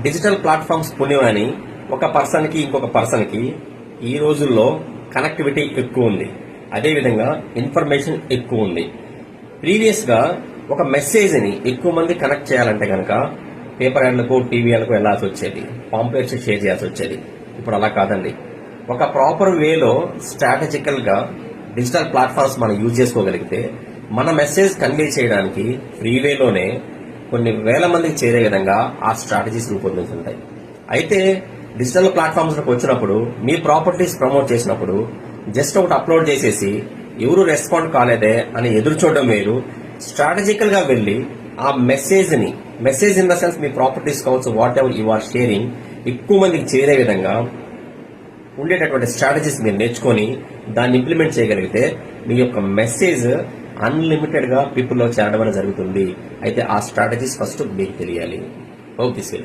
Digital platforms పుణ్యమని ఒక person కి ఇంకొక పర్సన్ కి ఈ రోజుల్లో కనెక్టివిటీ ఎక్కువ ఉంది. అదేవిధంగా ఇన్ఫర్మేషన్ ఎక్కువ ఉంది. ప్రీవియస్ గా ఒక మెసేజ్ ని ఎక్కువ మంది కనెక్ట్ చేయాలంటే కనుక పేపర్ యాడ్లకు, టీవీ యాడ్లకు వెళ్లాల్సి వచ్చేది, పాంప్లెట్స్ షేర్ చేయాల్సి వచ్చేది. ఇప్పుడు అలా కాదండి. ఒక ప్రాపర్ వేలో స్ట్రాటజికల్ గా డిజిటల్ ప్లాట్ఫామ్స్ మనం యూజ్ చేసుకోగలిగితే మన మెసేజ్ కన్వే చేయడానికి ఫ్రీవేలోనే కొన్ని వేల మందికి చేరే విధంగా ఆ స్ట్రాటజీస్ రూపొందించుంటాయి. అయితే డిజిటల్ ప్లాట్ఫామ్స్ వచ్చినప్పుడు మీ ప్రాపర్టీస్ ప్రమోట్ చేసినప్పుడు జస్ట్ ఒకటి అప్లోడ్ చేసేసి ఎవరు రెస్పాండ్ కాలేదే అని ఎదురు చూడడం వేరు. స్ట్రాటజికల్ గా వెళ్లి ఆ మెసేజ్ ఇన్ ద సెన్స్ మీ ప్రాపర్టీస్ కావచ్చు, whatever you are sharing ఎక్కువ మందికి చేరే విధంగా ఉండేటటువంటి స్ట్రాటజీస్ మీరు నేర్చుకొని దాన్ని ఇంప్లిమెంట్ చేయగలిగితే మీ యొక్క మెసేజ్ అన్లిమిటెడ్ గా పీపుల్ లో చేరడం అనేది జరుగుతుంది. అయితే ఆ స్ట్రాటజీస్ ఫస్ట్ మీకు తెలియాలి. Hope this will